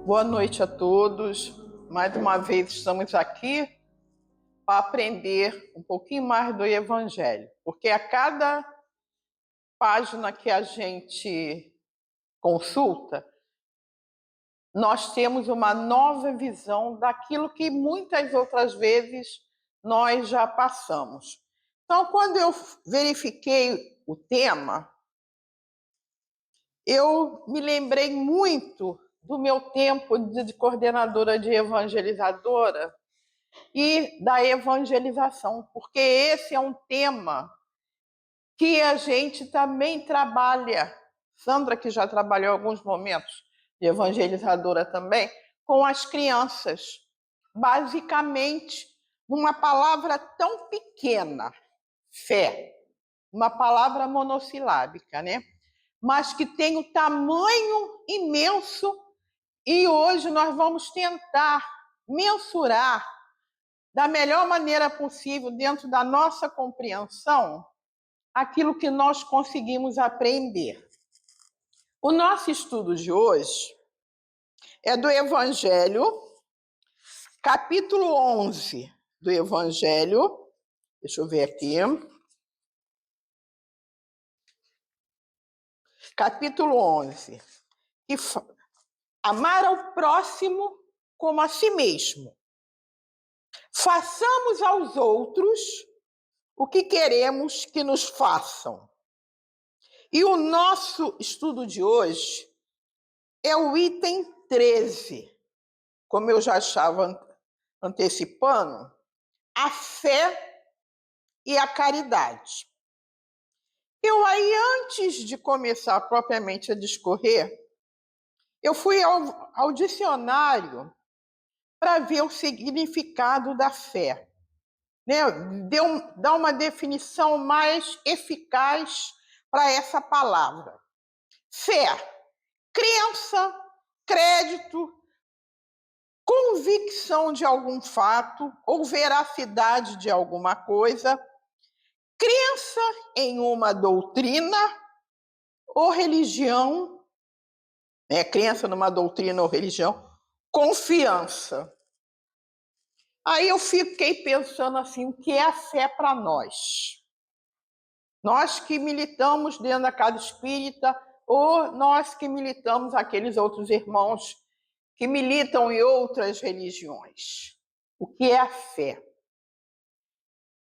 Boa noite a todos. Mais uma vez estamos aqui para aprender um pouquinho mais do Evangelho, porque a cada página que a gente consulta, nós temos uma nova visão daquilo que muitas outras vezes nós já passamos. Então, quando eu verifiquei o tema, eu me lembrei muito do meu tempo de coordenadora de evangelizadora e da evangelização, porque esse é um tema que a gente também trabalha. Sandra, que já trabalhou alguns momentos de evangelizadora também, com as crianças. Basicamente, uma palavra tão pequena, fé, uma palavra monossilábica, né? Mas que tem um tamanho imenso, e hoje nós vamos tentar mensurar da melhor maneira possível, dentro da nossa compreensão, aquilo que nós conseguimos aprender. O nosso estudo de hoje é do Evangelho, capítulo 11 do Evangelho. Deixa eu ver aqui. Capítulo 11. Amar ao próximo como a si mesmo. Façamos aos outros o que queremos que nos façam. E o nosso estudo de hoje é o item 13. Como eu já estava antecipando, a fé e a caridade. Eu aí, antes de começar propriamente a discorrer, eu fui ao dicionário para ver o significado da fé, né? Dar uma definição mais eficaz para essa palavra. Fé, crença, crédito, convicção de algum fato ou veracidade de alguma coisa, crença em uma doutrina ou religião, crença numa doutrina ou religião, confiança. Aí eu fiquei pensando assim, o que é a fé para nós? Nós que militamos dentro da casa espírita, ou nós que militamos aqueles outros irmãos que militam em outras religiões. O que é a fé?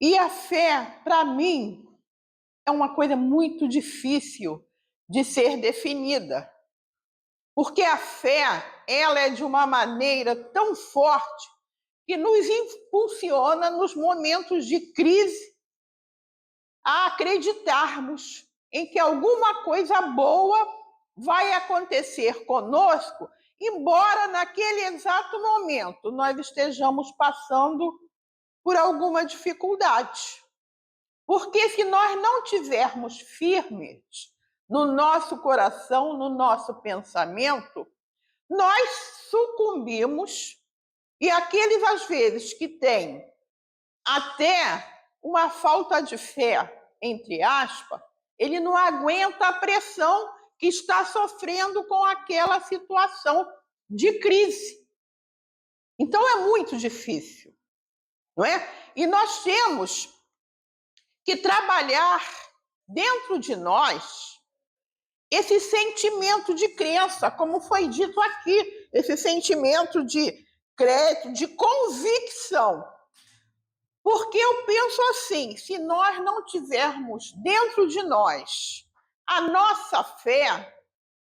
E a fé, para mim, é uma coisa muito difícil de ser definida. Porque a fé, ela é de uma maneira tão forte que nos impulsiona nos momentos de crise a acreditarmos em que alguma coisa boa vai acontecer conosco, embora naquele exato momento nós estejamos passando por alguma dificuldade. Porque se nós não tivermos firmes no nosso coração, no nosso pensamento, nós sucumbimos, e aqueles, às vezes, que têm até uma falta de fé, entre aspas, ele não aguenta a pressão que está sofrendo com aquela situação de crise. Então é muito difícil, não é? E nós temos que trabalhar dentro de nós esse sentimento de crença, como foi dito aqui, esse sentimento de crédito, de convicção. Porque eu penso assim, se nós não tivermos dentro de nós a nossa fé,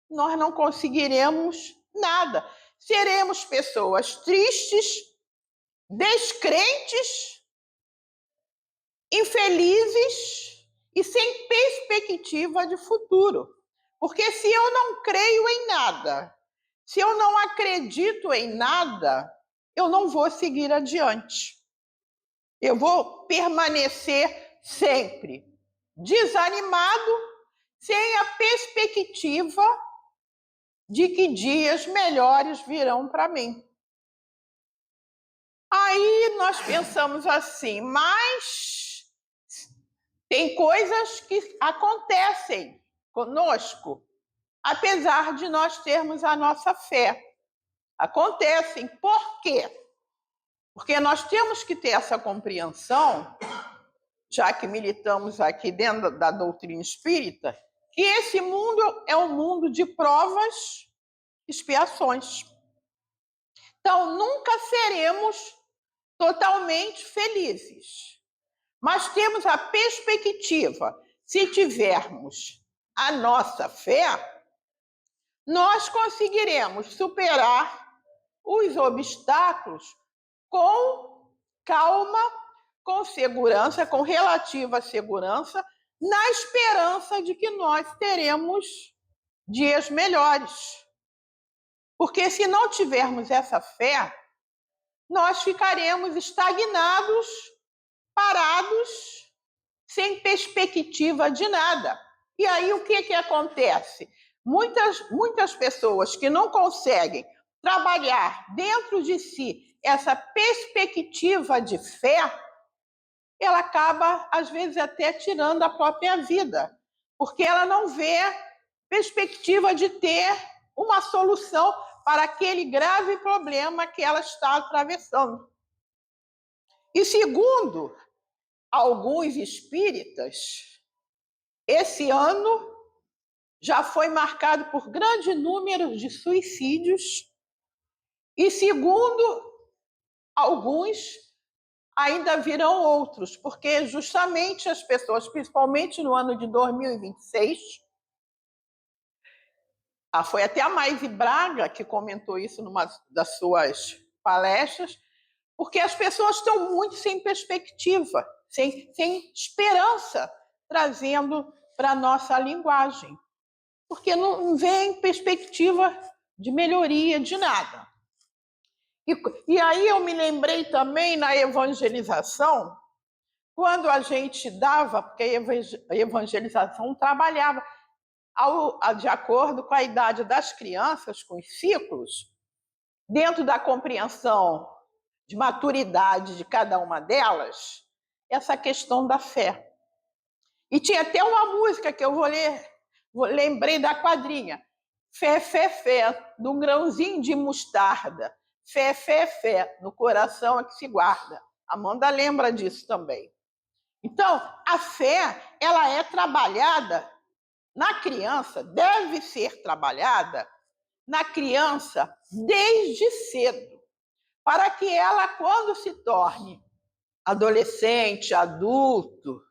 nós não conseguiremos nada. Seremos pessoas tristes, descrentes, infelizes e sem perspectiva de futuro. Porque se eu não creio em nada, se eu não acredito em nada, eu não vou seguir adiante. Eu vou permanecer sempre desanimado, sem a perspectiva de que dias melhores virão para mim. Aí nós pensamos assim, mas tem coisas que acontecem conosco, apesar de nós termos a nossa fé. Acontecem. Por quê? Porque nós temos que ter essa compreensão, já que militamos aqui dentro da doutrina espírita, que esse mundo é um mundo de provas e expiações. Então, nunca seremos totalmente felizes, mas temos a perspectiva, se tivermos a nossa fé, nós conseguiremos superar os obstáculos com calma, com segurança, com relativa segurança, na esperança de que nós teremos dias melhores. Porque se não tivermos essa fé, nós ficaremos estagnados, parados, sem perspectiva de nada. E aí o que acontece? Muitas pessoas que não conseguem trabalhar dentro de si essa perspectiva de fé, ela acaba, às vezes, até tirando a própria vida, porque ela não vê perspectiva de ter uma solução para aquele grave problema que ela está atravessando. E segundo alguns espíritas, esse ano já foi marcado por grande número de suicídios e, segundo alguns, ainda virão outros, porque justamente as pessoas, principalmente no ano de 2026, foi até a Maise Braga que comentou isso numa das suas palestras, porque as pessoas estão muito sem perspectiva, sem esperança, trazendo para a nossa linguagem, porque não vem perspectiva de melhoria de nada. E aí eu me lembrei também na evangelização, quando a gente dava, porque a evangelização trabalhava de acordo com a idade das crianças, com os ciclos, dentro da compreensão de maturidade de cada uma delas, essa questão da fé. E tinha até uma música que eu lembrei da quadrinha. Fé, fé, fé, num grãozinho de mostarda. Fé, fé, fé, no coração é que se guarda. A Amanda lembra disso também. Então, a fé, ela é trabalhada na criança, deve ser trabalhada na criança desde cedo, para que ela, quando se torne adolescente, adulto,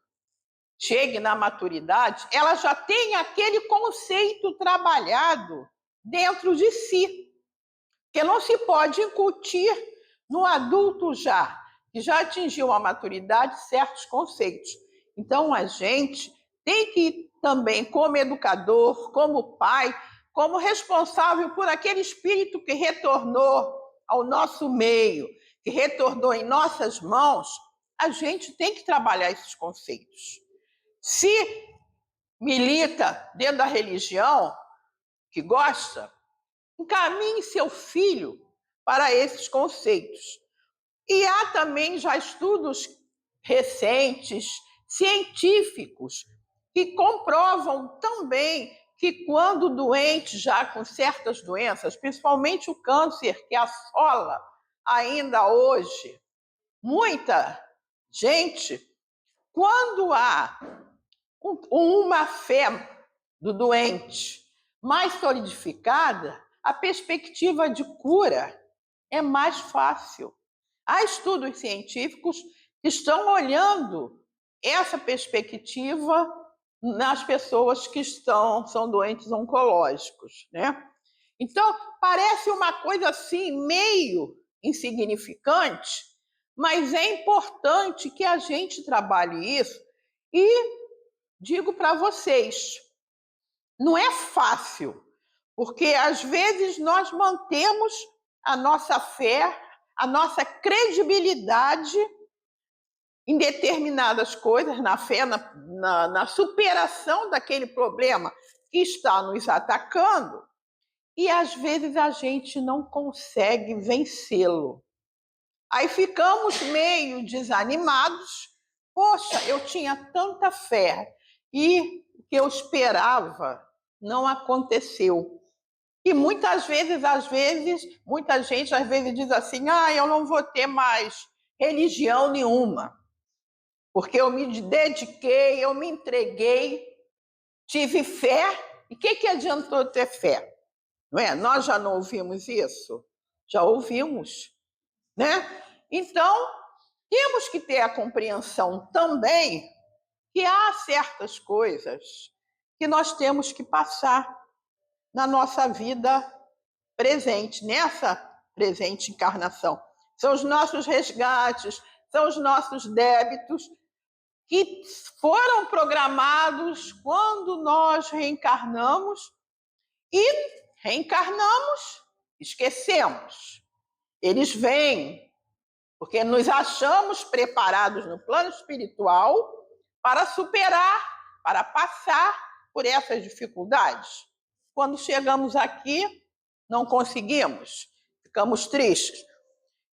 chegue na maturidade, ela já tenha aquele conceito trabalhado dentro de si, que não se pode incutir no adulto que já atingiu a maturidade, certos conceitos. Então, a gente tem que também, como educador, como pai, como responsável por aquele espírito que retornou ao nosso meio, que retornou em nossas mãos, a gente tem que trabalhar esses conceitos. Se milita dentro da religião, que gosta, encaminhe seu filho para esses conceitos. E há também já estudos recentes, científicos, que comprovam também que quando doente, já com certas doenças, principalmente o câncer que assola ainda hoje muita gente, quando há uma fé do doente mais solidificada, a perspectiva de cura é mais fácil. Há estudos científicos que estão olhando essa perspectiva nas pessoas que são doentes oncológicos, né? Então, parece uma coisa assim, meio insignificante, mas é importante que a gente trabalhe isso. E digo para vocês, não é fácil, porque às vezes nós mantemos a nossa fé, a nossa credibilidade em determinadas coisas, na fé, na superação daquele problema que está nos atacando, e às vezes a gente não consegue vencê-lo. Aí ficamos meio desanimados. Poxa, eu tinha tanta fé e o que eu esperava não aconteceu. E muitas vezes, muita gente às vezes diz assim: ah, eu não vou ter mais religião nenhuma, porque eu me dediquei, eu me entreguei, tive fé. E o que adiantou ter fé? Não é? Nós já não ouvimos isso? Já ouvimos, né? Então, temos que ter a compreensão também que há certas coisas que nós temos que passar na nossa vida presente, nessa presente encarnação. São os nossos resgates, são os nossos débitos que foram programados quando nós reencarnamos e reencarnamos, esquecemos. Eles vêm porque nos achamos preparados no plano espiritual para superar, para passar por essas dificuldades. Quando chegamos aqui, não conseguimos, ficamos tristes.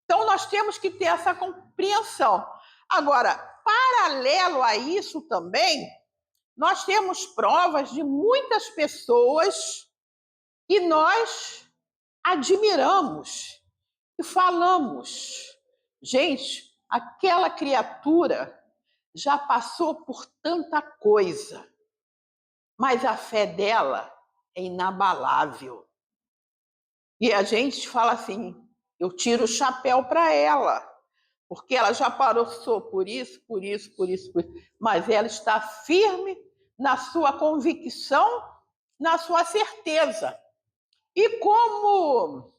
Então, nós temos que ter essa compreensão. Agora, paralelo a isso também, nós temos provas de muitas pessoas que nós admiramos e falamos: gente, aquela criatura já passou por tanta coisa, mas a fé dela é inabalável. E a gente fala assim: eu tiro o chapéu para ela, porque ela já passou por isso, por isso, por isso, por isso, mas ela está firme na sua convicção, na sua certeza. E como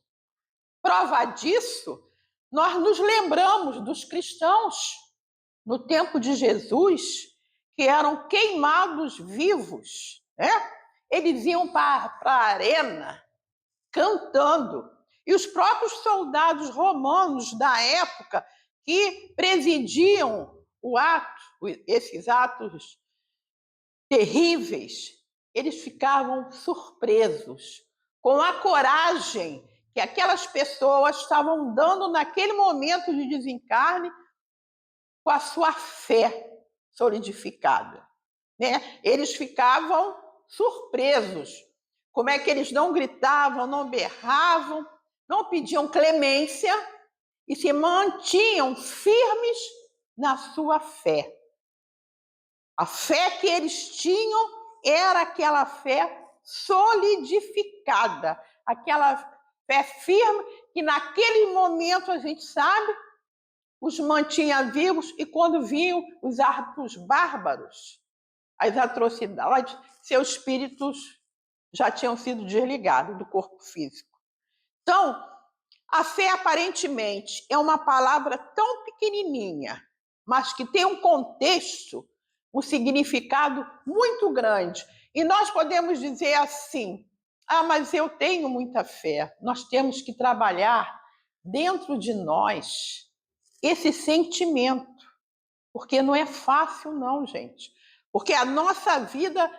prova disso, nós nos lembramos dos cristãos no tempo de Jesus, que eram queimados vivos, né? Eles iam para a arena cantando. E os próprios soldados romanos da época que presidiam o ato, esses atos terríveis, eles ficavam surpresos com a coragem que aquelas pessoas estavam dando naquele momento de desencarne, com a sua fé solidificada, né? Eles ficavam surpresos. Como é que eles não gritavam, não berravam, não pediam clemência e se mantinham firmes na sua fé. A fé que eles tinham era aquela fé solidificada, aquela fé firme que naquele momento a gente sabe os mantinha vivos, e quando vinham os atos bárbaros, as atrocidades, seus espíritos já tinham sido desligados do corpo físico. Então, a fé aparentemente é uma palavra tão pequenininha, mas que tem um contexto, um significado muito grande. E nós podemos dizer assim: ah, mas eu tenho muita fé. Nós temos que trabalhar dentro de nós esse sentimento, porque não é fácil não, gente. Porque a nossa vida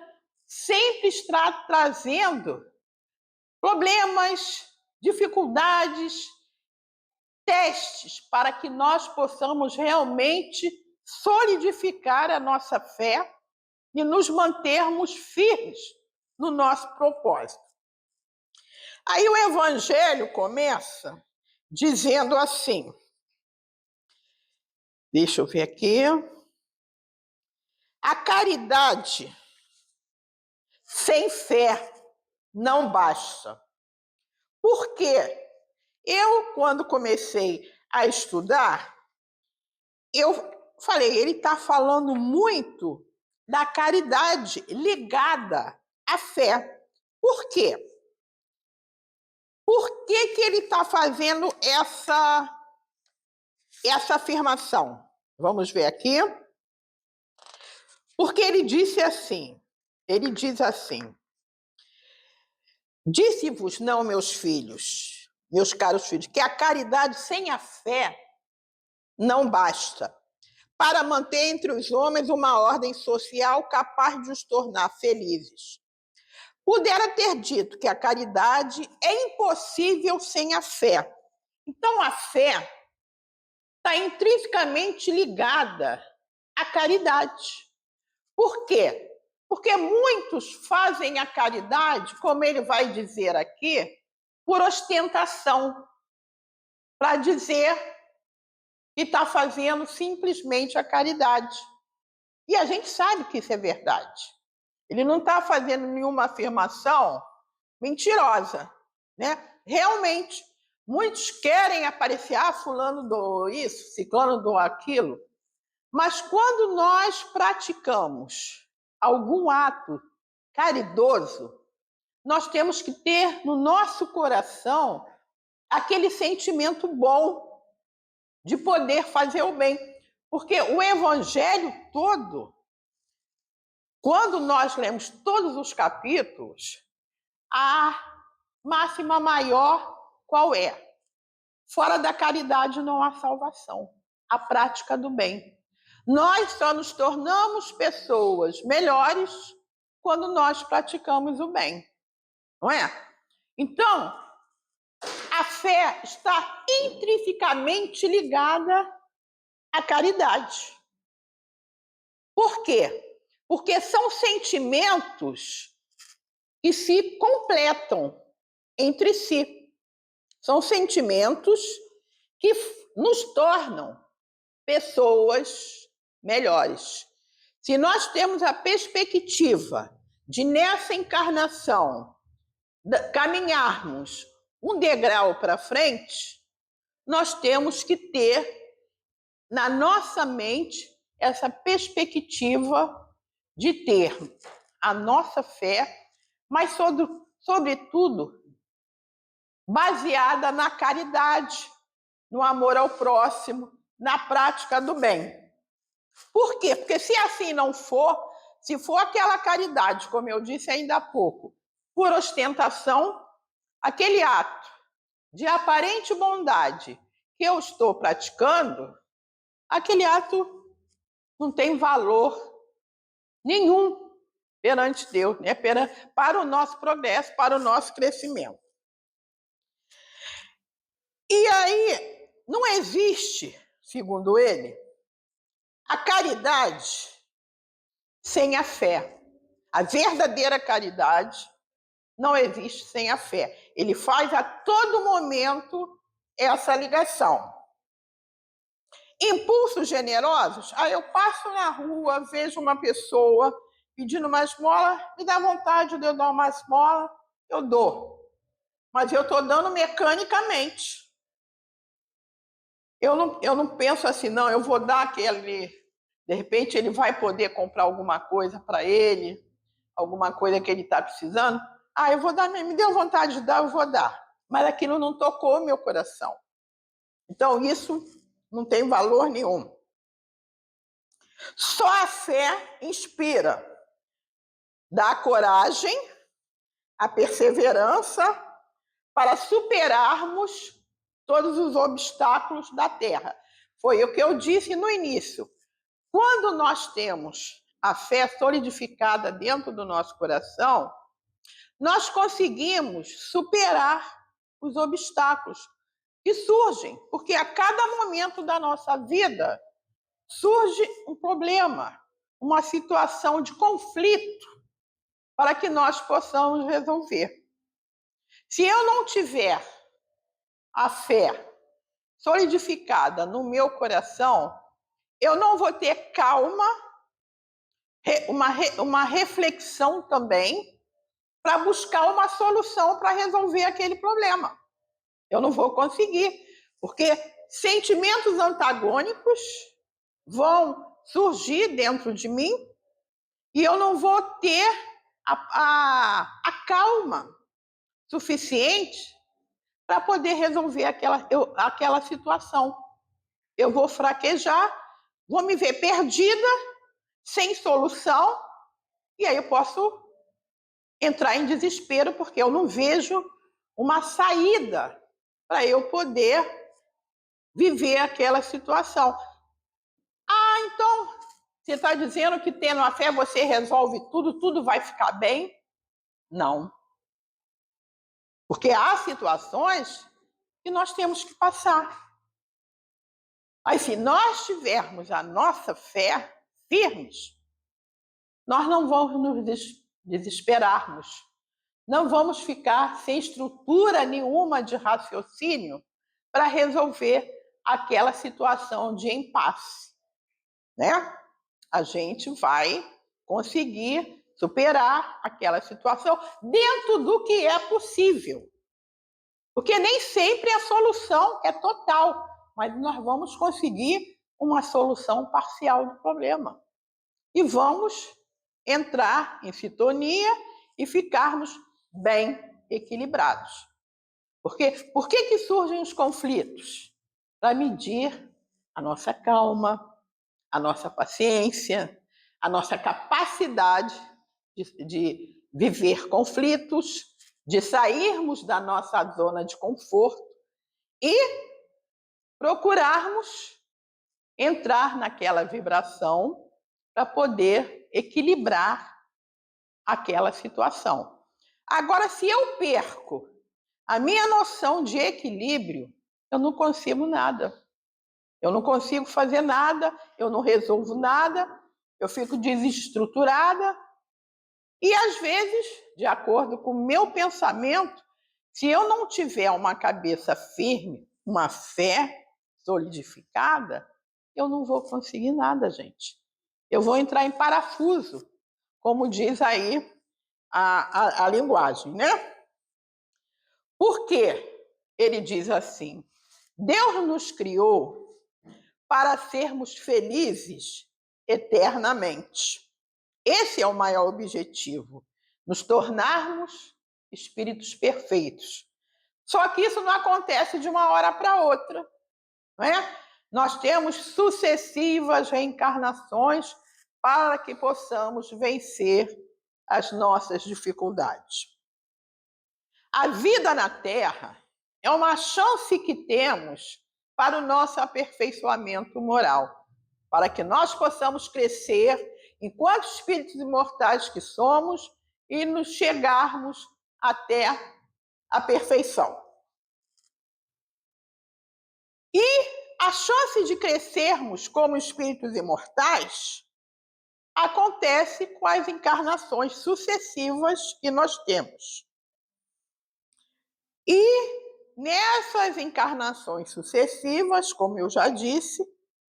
sempre está trazendo problemas, dificuldades, testes para que nós possamos realmente solidificar a nossa fé e nos mantermos firmes no nosso propósito. Aí o Evangelho começa dizendo assim, deixa eu ver aqui, a caridade sem fé não basta. Por quê? Eu, quando comecei a estudar, eu falei, ele está falando muito da caridade ligada à fé. Por quê? Por que ele está fazendo essa afirmação? Vamos ver aqui. Porque ele diz assim, disse-vos não, meus filhos, meus caros filhos, que a caridade sem a fé não basta para manter entre os homens uma ordem social capaz de os tornar felizes. Pudera ter dito que a caridade é impossível sem a fé. Então, a fé está intrinsecamente ligada à caridade. Por quê? Porque muitos fazem a caridade, como ele vai dizer aqui, por ostentação, para dizer que está fazendo simplesmente a caridade. E a gente sabe que isso é verdade. Ele não está fazendo nenhuma afirmação mentirosa, né? Realmente, muitos querem aparecer, fulano do isso, ciclano do aquilo, mas quando nós praticamos algum ato caridoso, nós temos que ter no nosso coração aquele sentimento bom de poder fazer o bem. Porque o evangelho todo, quando nós lemos todos os capítulos, a máxima maior qual é? Fora da caridade não há salvação. A prática do bem. Nós só nos tornamos pessoas melhores quando nós praticamos o bem. Não é? Então, a fé está intrinsecamente ligada à caridade. Por quê? Porque são sentimentos que se completam entre si. São sentimentos que nos tornam pessoas melhores. Se nós temos a perspectiva de, nessa encarnação, caminharmos um degrau para frente, nós temos que ter na nossa mente essa perspectiva de ter a nossa fé, mas sobretudo baseada na caridade, no amor ao próximo, na prática do bem. Por quê? Porque se assim não for, se for aquela caridade, como eu disse ainda há pouco, por ostentação, aquele ato de aparente bondade que eu estou praticando, aquele ato não tem valor nenhum perante Deus, né? Para o nosso progresso, para o nosso crescimento. E aí, não existe, segundo ele, a caridade sem a fé. A verdadeira caridade não existe sem a fé. Ele faz a todo momento essa ligação. Impulsos generosos, eu passo na rua, vejo uma pessoa pedindo uma esmola, me dá vontade de eu dar uma esmola, eu dou. Mas eu estou dando mecanicamente. Eu não penso assim, não, eu vou dar aquele... De repente ele vai poder comprar alguma coisa para ele, alguma coisa que ele está precisando. Eu vou dar, me deu vontade de dar, eu vou dar. Mas aquilo não tocou meu coração. Então isso não tem valor nenhum. Só a fé inspira, dá a coragem, a perseverança para superarmos todos os obstáculos da terra. Foi o que eu disse no início. Quando nós temos a fé solidificada dentro do nosso coração, nós conseguimos superar os obstáculos que surgem, porque a cada momento da nossa vida surge um problema, uma situação de conflito para que nós possamos resolver. Se eu não tiver a fé solidificada no meu coração, eu não vou ter calma, uma reflexão também, para buscar uma solução para resolver aquele problema. Eu não vou conseguir, porque sentimentos antagônicos vão surgir dentro de mim e eu não vou ter a calma suficiente para poder resolver aquela situação. Eu vou fraquejar, vou me ver perdida, sem solução, e aí eu posso entrar em desespero porque eu não vejo uma saída para eu poder viver aquela situação. Então, você está dizendo que tendo a fé você resolve tudo, tudo vai ficar bem? Não. Porque há situações que nós temos que passar. Mas se nós tivermos a nossa fé firmes, nós não vamos nos desesperarmos, não vamos ficar sem estrutura nenhuma de raciocínio para resolver aquela situação de impasse, né? A gente vai conseguir superar aquela situação dentro do que é possível. Porque nem sempre a solução é total, mas nós vamos conseguir uma solução parcial do problema. E vamos entrar em sintonia e ficarmos bem equilibrados. Por que surgem os conflitos? Para medir a nossa calma, a nossa paciência, a nossa capacidade de viver conflitos, de sairmos da nossa zona de conforto e procurarmos entrar naquela vibração para poder equilibrar aquela situação. Agora, se eu perco a minha noção de equilíbrio, eu não consigo nada. Eu não consigo fazer nada, eu não resolvo nada, eu fico desestruturada. E, às vezes, de acordo com o meu pensamento, se eu não tiver uma cabeça firme, uma fé solidificada, eu não vou conseguir nada, gente. Eu vou entrar em parafuso, como diz aí a linguagem, né? Por quê? Ele diz assim: Deus nos criou para sermos felizes eternamente. Esse é o maior objetivo, nos tornarmos espíritos perfeitos. Só que isso não acontece de uma hora para outra, não é? Nós temos sucessivas reencarnações para que possamos vencer as nossas dificuldades. A vida na Terra é uma chance que temos para o nosso aperfeiçoamento moral, para que nós possamos crescer enquanto espíritos imortais que somos e nos chegarmos até a perfeição. E a chance de crescermos como espíritos imortais acontece com as encarnações sucessivas que nós temos. E nessas encarnações sucessivas, como eu já disse,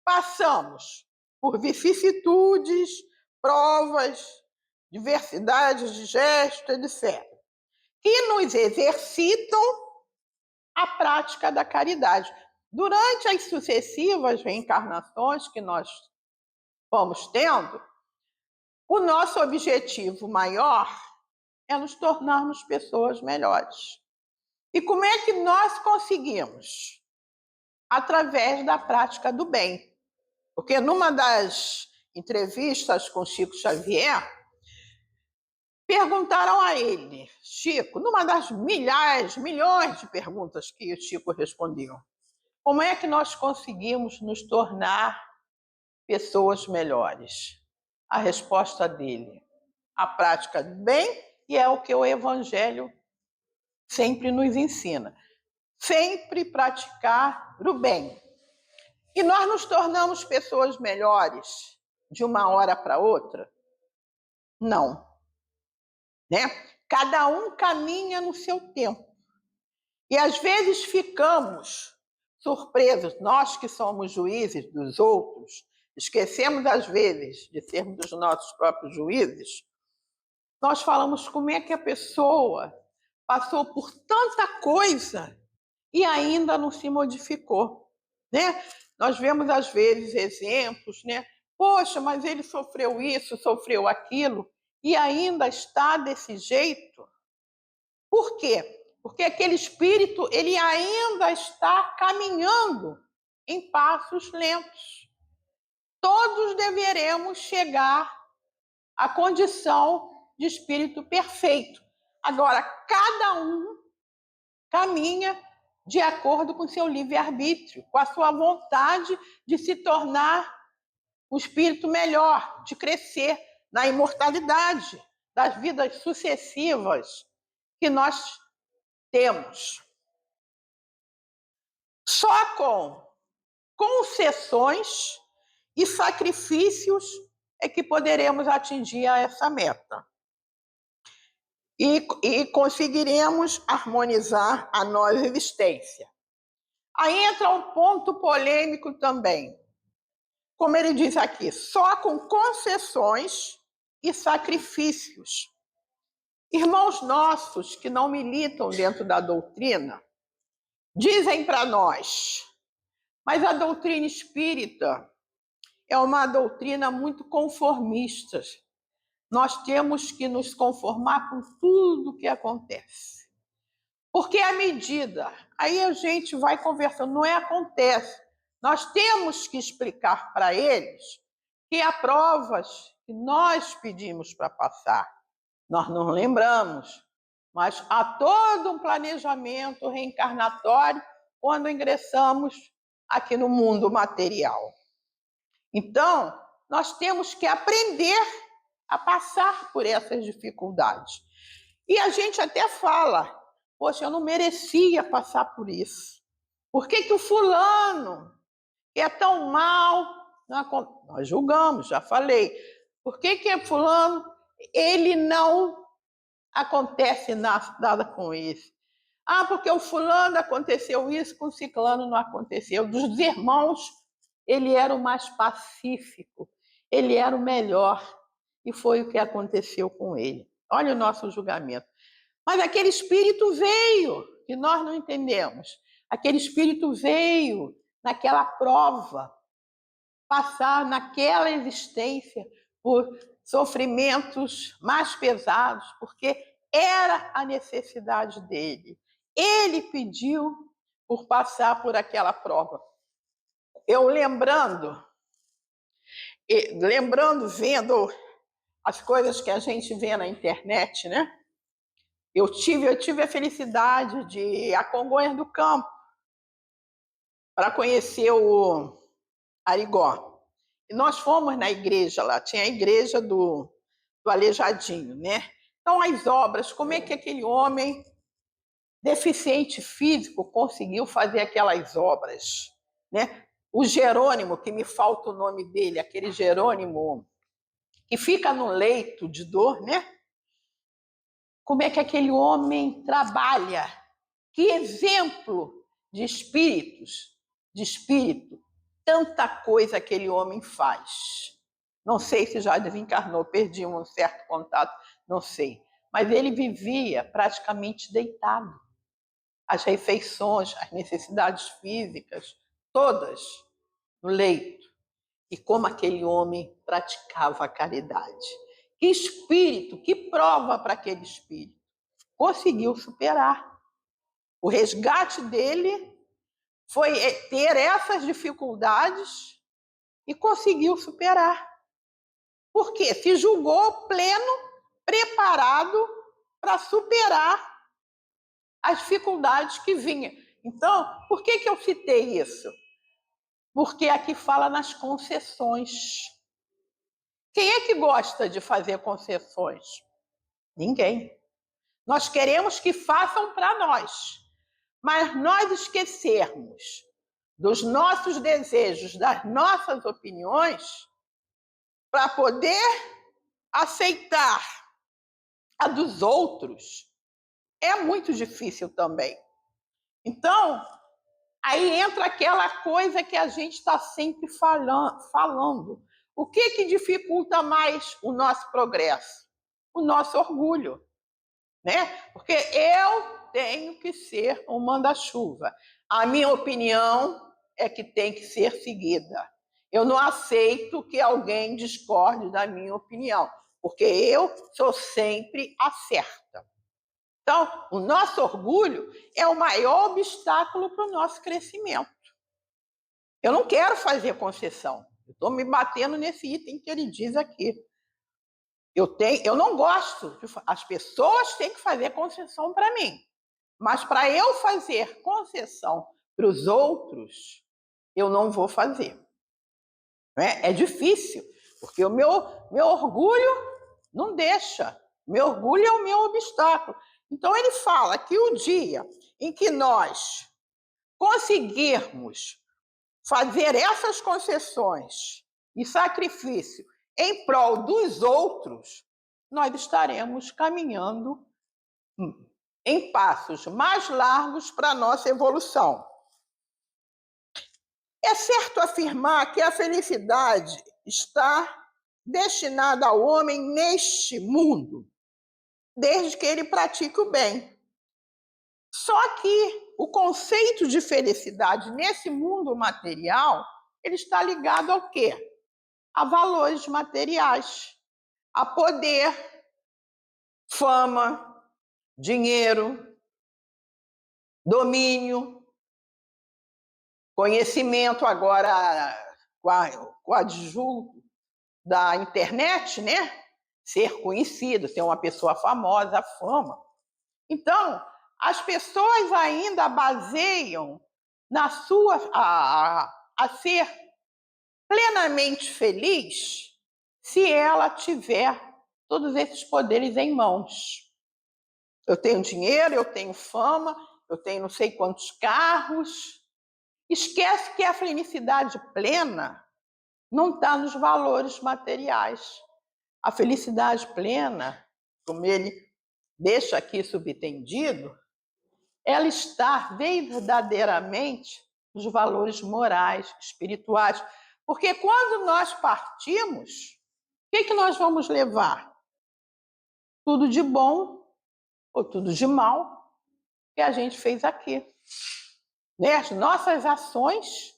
passamos por vicissitudes, provas, diversidades de gestos, etc., que nos exercitam a prática da caridade. Durante as sucessivas reencarnações que nós vamos tendo, o nosso objetivo maior é nos tornarmos pessoas melhores. E como é que nós conseguimos? Através da prática do bem. Porque numa das entrevistas com Chico Xavier, perguntaram a ele, Chico, numa das milhares, milhões de perguntas que o Chico respondeu, como é que nós conseguimos nos tornar pessoas melhores? A resposta dele, a prática do bem, e é o que o Evangelho sempre nos ensina. Sempre praticar o bem. E nós nos tornamos pessoas melhores de uma hora para outra? Não. Né? Cada um caminha no seu tempo. E às vezes ficamos surpresos, nós que somos juízes dos outros, esquecemos às vezes de sermos os nossos próprios juízes. Nós falamos como é que a pessoa passou por tanta coisa e ainda não se modificou, né? Nós vemos às vezes exemplos, né? Poxa, mas ele sofreu isso, sofreu aquilo e ainda está desse jeito. Por quê? Porque aquele espírito, ele ainda está caminhando em passos lentos. Todos deveremos chegar à condição de espírito perfeito. Agora, cada um caminha de acordo com seu livre-arbítrio, com a sua vontade de se tornar um espírito melhor, de crescer na imortalidade das vidas sucessivas que nós temos. Só com concessões e sacrifícios é que poderemos atingir essa meta. E conseguiremos harmonizar a nossa existência. Aí entra um ponto polêmico também. Como ele diz aqui, só com concessões e sacrifícios. Irmãos nossos que não militam dentro da doutrina dizem para nós, mas a doutrina espírita é uma doutrina muito conformista. Nós temos que nos conformar com tudo que acontece. Porque à medida, aí a gente vai conversando, não é acontece. Nós temos que explicar para eles que há provas que nós pedimos para passar. Nós não lembramos, mas há todo um planejamento reencarnatório quando ingressamos aqui no mundo material. Então, nós temos que aprender a passar por essas dificuldades. E a gente até fala, poxa, eu não merecia passar por isso. Por que o fulano que é tão mal? Nós julgamos, já falei. Por que fulano, ele não acontece nada com isso? Ah, porque o fulano aconteceu isso, com o ciclano não aconteceu. Dos irmãos, ele era o mais pacífico, ele era o melhor. E foi o que aconteceu com ele. Olha o nosso julgamento. Mas aquele espírito veio, que nós não entendemos. Aquele espírito veio naquela prova, passar naquela existência por sofrimentos mais pesados, porque era a necessidade dele. Ele pediu por passar por aquela prova. Eu lembrando, vendo as coisas que a gente vê na internet, né? Eu tive a felicidade de ir a Congonhas do Campo para conhecer o Arigó. E nós fomos na igreja lá, tinha a igreja do Aleijadinho, né? Então, as obras, como é que aquele homem deficiente físico conseguiu fazer aquelas obras, né? O Jerônimo, que me falta o nome dele, aquele Jerônimo que fica no leito de dor, né? Como é que aquele homem trabalha? Que exemplo de espíritos, de espírito, tanta coisa aquele homem faz. Não sei se já desencarnou, perdi um certo contato, não sei. Mas ele vivia praticamente deitado. As refeições, as necessidades físicas, todas no leito. E como aquele homem praticava a caridade. Que espírito, que prova para aquele espírito. Conseguiu superar. O resgate dele foi ter essas dificuldades e conseguiu superar. Por quê? Se julgou pleno, preparado para superar as dificuldades que vinham. Então, por que eu citei isso? Porque aqui fala nas concessões. Quem é que gosta de fazer concessões? Ninguém. Nós queremos que façam para nós, mas nós esquecermos dos nossos desejos, das nossas opiniões, para poder aceitar a dos outros, é muito difícil também. Então, aí entra aquela coisa que a gente está sempre falando. O que dificulta mais o nosso progresso? O nosso orgulho, né? Porque eu tenho que ser um manda-chuva. A minha opinião é que tem que ser seguida. Eu não aceito que alguém discorde da minha opinião, porque eu sou sempre a certa. Então, o nosso orgulho é o maior obstáculo para o nosso crescimento. Eu não quero fazer concessão. Eu estou me batendo nesse item que ele diz aqui. Eu não gosto. As pessoas têm que fazer concessão para mim. Mas para eu fazer concessão para os outros, eu não vou fazer. É difícil, porque o meu orgulho não deixa. Meu orgulho é o meu obstáculo. Então, ele fala que o dia em que nós conseguirmos fazer essas concessões e sacrifício em prol dos outros, nós estaremos caminhando em passos mais largos para a nossa evolução. É certo afirmar que a felicidade está destinada ao homem neste mundo, desde que ele pratique o bem. Só que o conceito de felicidade nesse mundo material, ele está ligado ao quê? A valores materiais, a poder, fama, dinheiro, domínio, conhecimento agora com o adjunto da internet, né? Ser conhecido, ser uma pessoa famosa, a fama. Então, as pessoas ainda baseiam na sua a ser plenamente feliz se ela tiver todos esses poderes em mãos. Eu tenho dinheiro, eu tenho fama, eu tenho não sei quantos carros. Esquece que a felicidade plena não está nos valores materiais. A felicidade plena, como ele deixa aqui subtendido, ela está verdadeiramente nos valores morais, espirituais. Porque quando nós partimos, o que nós vamos levar? Tudo de bom ou tudo de mal que a gente fez aqui. Né? As nossas ações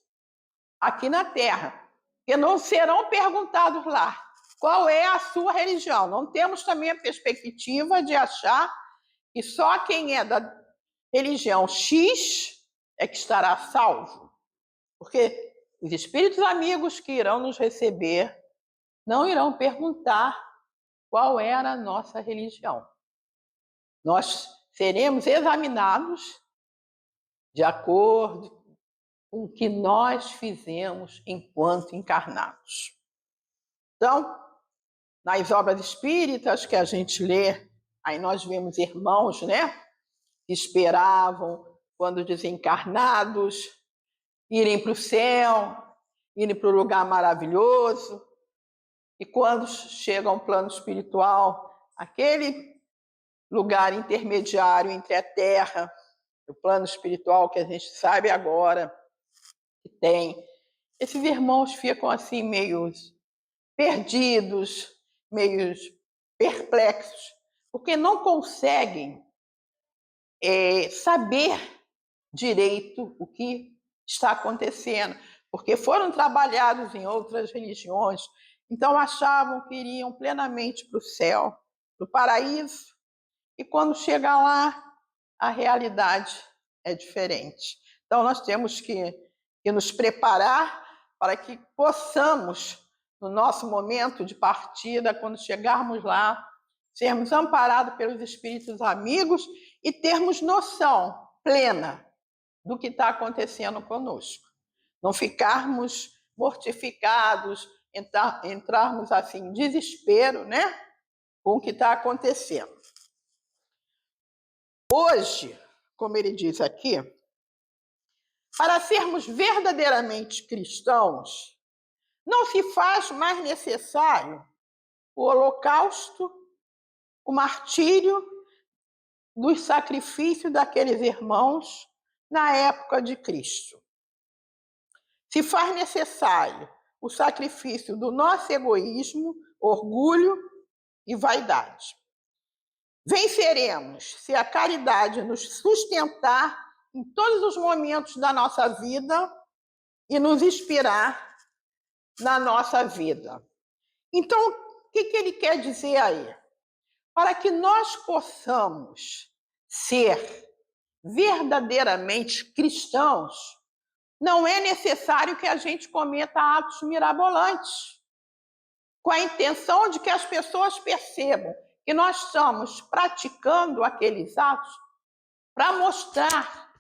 aqui na Terra, que não serão perguntados lá. Qual é a sua religião? Não temos também a perspectiva de achar que só quem é da religião X é que estará salvo. Porque os espíritos amigos que irão nos receber não irão perguntar qual era a nossa religião. Nós seremos examinados de acordo com o que nós fizemos enquanto encarnados. Então, nas obras espíritas que a gente lê, aí nós vemos irmãos, né, que esperavam, quando desencarnados, irem para o céu, irem para o lugar maravilhoso, e quando chegam ao plano espiritual, aquele lugar intermediário entre a Terra e o plano espiritual que a gente sabe agora que tem, esses irmãos ficam assim meio perdidos, meio perplexos, porque não conseguem saber direito o que está acontecendo, porque foram trabalhados em outras religiões, então achavam que iriam plenamente para o céu, para o paraíso, e quando chega lá, a realidade é diferente. Então nós temos que nos preparar para que possamos, no nosso momento de partida, quando chegarmos lá, sermos amparados pelos espíritos amigos e termos noção plena do que está acontecendo conosco. Não ficarmos mortificados, entrarmos assim em desespero, né, com o que está acontecendo. Hoje, como ele diz aqui, para sermos verdadeiramente cristãos, não se faz mais necessário o holocausto, o martírio dos sacrifícios daqueles irmãos na época de Cristo. Se faz necessário o sacrifício do nosso egoísmo, orgulho e vaidade. Venceremos se a caridade nos sustentar em todos os momentos da nossa vida e nos inspirar na nossa vida. Então, o que ele quer dizer aí? Para que nós possamos ser verdadeiramente cristãos, não é necessário que a gente cometa atos mirabolantes, com a intenção de que as pessoas percebam que nós estamos praticando aqueles atos para mostrar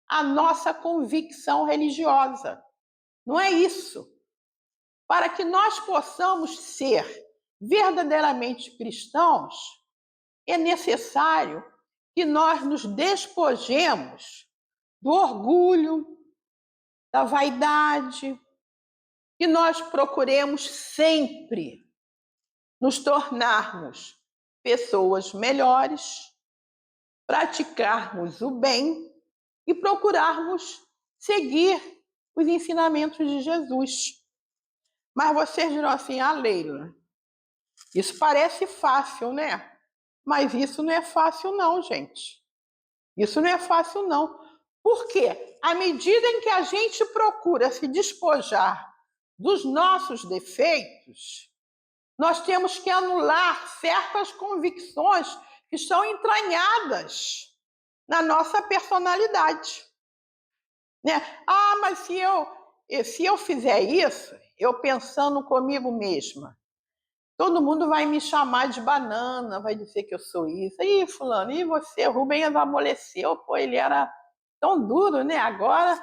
a nossa convicção religiosa. Não é isso. Para que nós possamos ser verdadeiramente cristãos, é necessário que nós nos despojemos do orgulho, da vaidade, que nós procuremos sempre nos tornarmos pessoas melhores, praticarmos o bem e procurarmos seguir os ensinamentos de Jesus. Mas vocês dirão assim: Leila, isso parece fácil, né? Mas isso não é fácil não, gente. Isso não é fácil não. Por quê? À medida em que a gente procura se despojar dos nossos defeitos, nós temos que anular certas convicções que estão entranhadas na nossa personalidade. Né? Mas se eu fizer isso, eu pensando comigo mesma, todo mundo vai me chamar de banana, vai dizer que eu sou isso. Ih, fulano, e você? O Rubens amoleceu, pô, ele era tão duro, né? Agora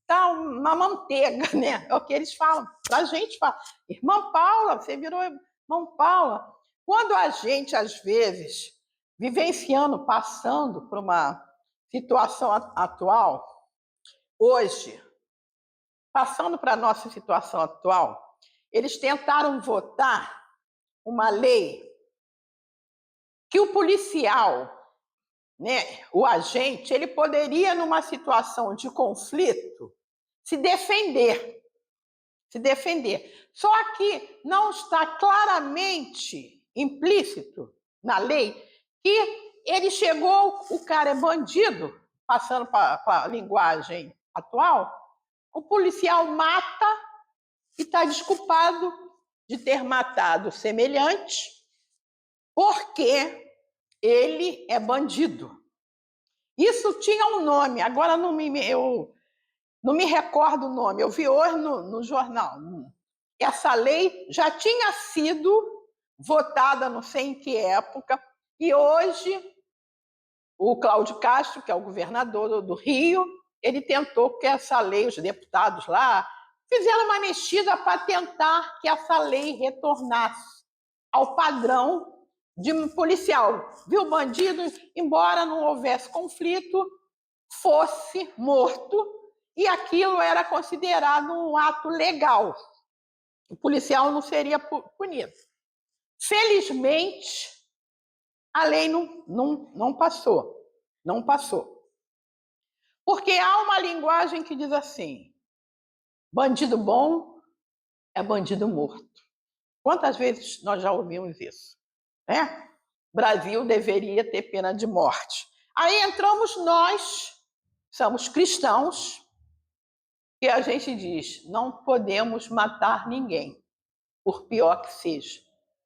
tá uma manteiga, né? É o que eles falam. A gente fala, irmã Paula, você virou irmã Paula. Quando a gente, às vezes, vivenciando, passando por uma situação atual, hoje, passando para a nossa situação atual, eles tentaram votar uma lei que o policial, né, o agente, ele poderia, numa situação de conflito, se defender. Só que não está claramente implícito na lei que ele chegou, o cara é bandido, passando para a linguagem atual, o policial mata e está desculpado de ter matado o semelhante porque ele é bandido. Isso tinha um nome, agora eu não me recordo o nome, eu vi hoje no jornal. Essa lei já tinha sido votada, não sei em que época, e hoje o Cláudio Castro, que é o governador do Rio, ele tentou que essa lei, os deputados lá, fizeram uma mexida para tentar que essa lei retornasse ao padrão de um policial. Viu, bandido, embora não houvesse conflito, fosse morto, e aquilo era considerado um ato legal. O policial não seria punido. Felizmente, a lei não passou. Não passou. Porque há uma linguagem que diz assim: bandido bom é bandido morto. Quantas vezes nós já ouvimos isso? Né? Brasil deveria ter pena de morte. Aí entramos nós, somos cristãos, e a gente diz: não podemos matar ninguém, por pior que seja.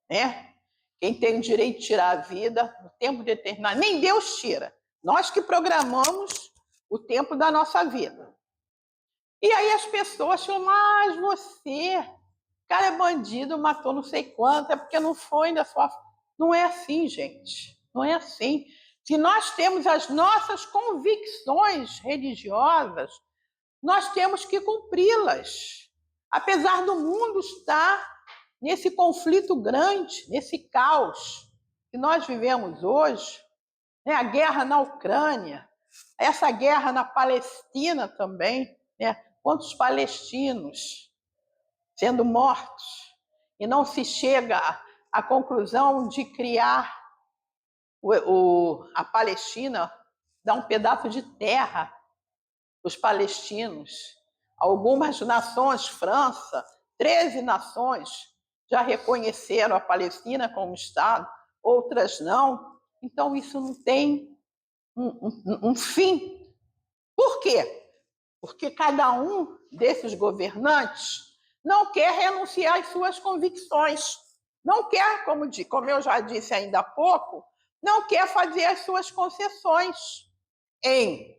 Né? Quem tem o direito de tirar a vida no tempo determinado, nem Deus tira. Nós que programamos o tempo da nossa vida. E aí as pessoas falam: mas você, o cara é bandido, matou não sei quanto, é porque não foi da sua... Não é assim, gente. Não é assim. Se nós temos as nossas convicções religiosas, nós temos que cumpri-las. Apesar do mundo estar nesse conflito grande, nesse caos que nós vivemos hoje, né? A guerra na Ucrânia, essa guerra na Palestina também, né? Quantos palestinos sendo mortos, e não se chega à conclusão de criar a Palestina, dar um pedaço de terra os palestinos. Algumas nações, França, 13 nações, já reconheceram a Palestina como Estado, outras não. Então, isso não tem um fim. Por quê? Porque cada um desses governantes não quer renunciar às suas convicções. Não quer, como eu já disse ainda há pouco, não quer fazer as suas concessões em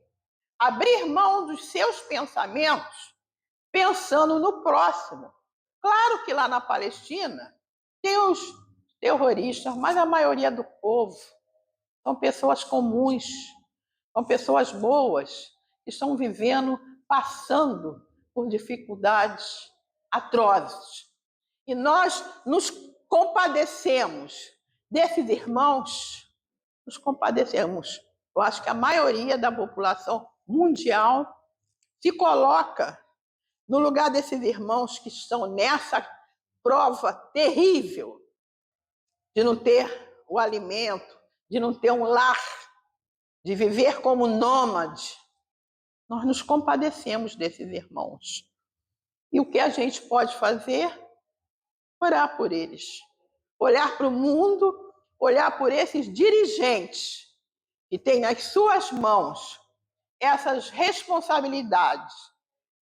abrir mão dos seus pensamentos, pensando no próximo. Claro que lá na Palestina tem os terroristas, mas a maioria do povo são pessoas comuns, são pessoas boas, que estão vivendo, passando por dificuldades atrozes. E nós nos compadecemos desses irmãos, nos compadecemos. Eu acho que a maioria da população mundial se coloca no lugar desses irmãos que estão nessa prova terrível de não ter o alimento, de não ter um lar, de viver como nômade, nós nos compadecemos desses irmãos. E o que a gente pode fazer? Orar por eles. Olhar para o mundo, olhar por esses dirigentes que têm nas suas mãos essas responsabilidades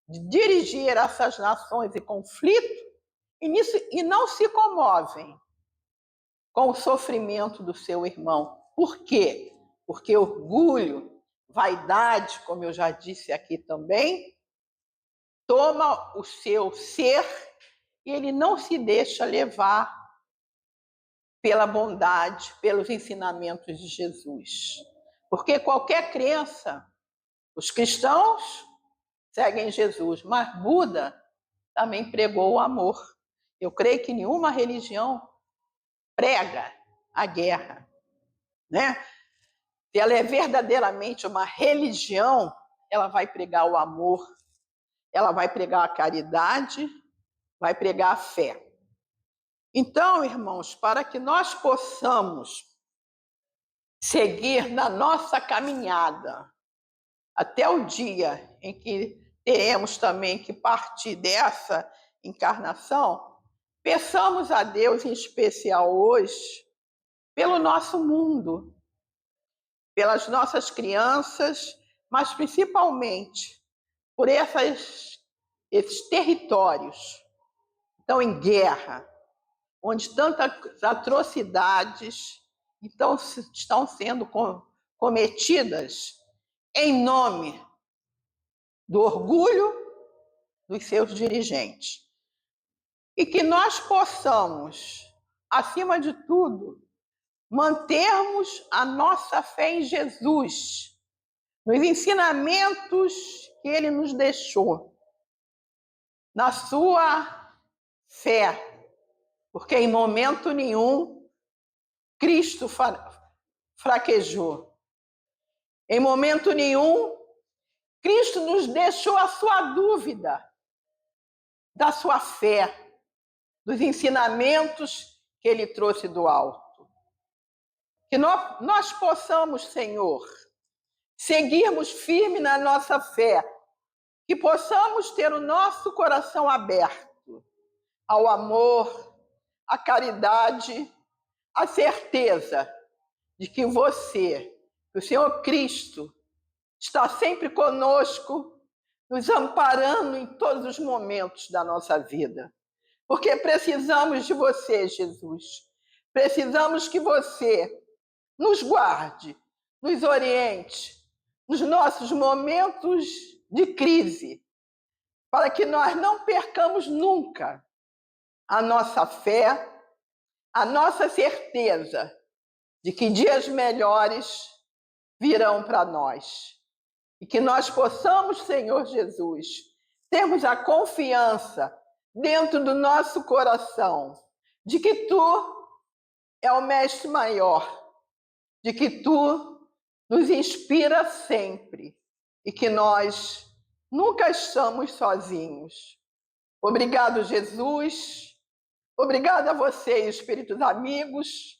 de dirigir essas nações em conflito e não se comovem com o sofrimento do seu irmão. Por quê? Porque orgulho, vaidade, como eu já disse aqui também, toma o seu ser e ele não se deixa levar pela bondade, pelos ensinamentos de Jesus. Porque qualquer crença, os cristãos seguem Jesus, mas Buda também pregou o amor. Eu creio que nenhuma religião prega a guerra, né? Se ela é verdadeiramente uma religião, ela vai pregar o amor, ela vai pregar a caridade, vai pregar a fé. Então, irmãos, para que nós possamos seguir na nossa caminhada até o dia em que teremos também que partir dessa encarnação, peçamos a Deus em especial hoje pelo nosso mundo, pelas nossas crianças, mas principalmente por esses territórios que estão em guerra, onde tantas atrocidades estão sendo cometidas em nome do orgulho dos seus dirigentes. E que nós possamos, acima de tudo, mantermos a nossa fé em Jesus, nos ensinamentos que ele nos deixou, na sua fé, porque em momento nenhum Cristo fraquejou. Em momento nenhum Cristo nos deixou a sua dúvida da sua fé, dos ensinamentos que ele trouxe do alto. Que nós possamos, Senhor, seguirmos firme na nossa fé, que possamos ter o nosso coração aberto ao amor, à caridade, à certeza de que você, o Senhor Cristo, está sempre conosco, nos amparando em todos os momentos da nossa vida. Porque precisamos de você, Jesus. Precisamos que você nos guarde, nos oriente nos nossos momentos de crise, para que nós não percamos nunca a nossa fé, a nossa certeza de que dias melhores virão para nós. E que nós possamos, Senhor Jesus, termos a confiança dentro do nosso coração de que Tu é o Mestre maior, de que Tu nos inspira sempre e que nós nunca estamos sozinhos. Obrigado, Jesus. Obrigado a vocês, espíritos amigos,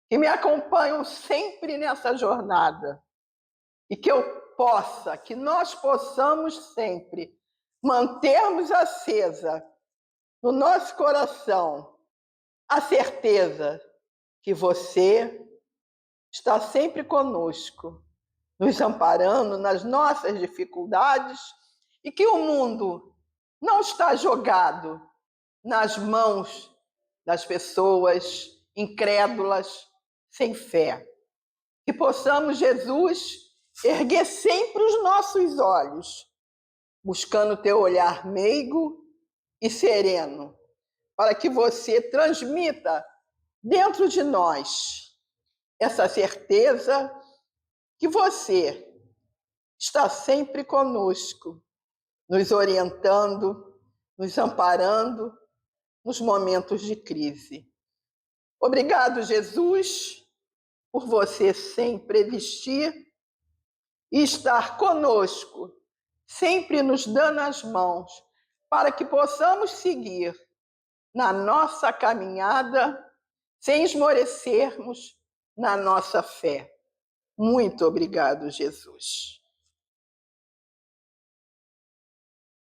que me acompanham sempre nessa jornada. E que nós possamos sempre mantermos acesa no nosso coração a certeza que você está sempre conosco, nos amparando nas nossas dificuldades e que o mundo não está jogado nas mãos das pessoas incrédulas, sem fé. Que possamos, Jesus, erguer sempre os nossos olhos, buscando teu olhar meigo e sereno, para que você transmita dentro de nós essa certeza que você está sempre conosco, nos orientando, nos amparando nos momentos de crise. Obrigado, Jesus, por você sempre existir e estar conosco, sempre nos dando as mãos, para que possamos seguir na nossa caminhada, sem esmorecermos na nossa fé. Muito obrigado, Jesus.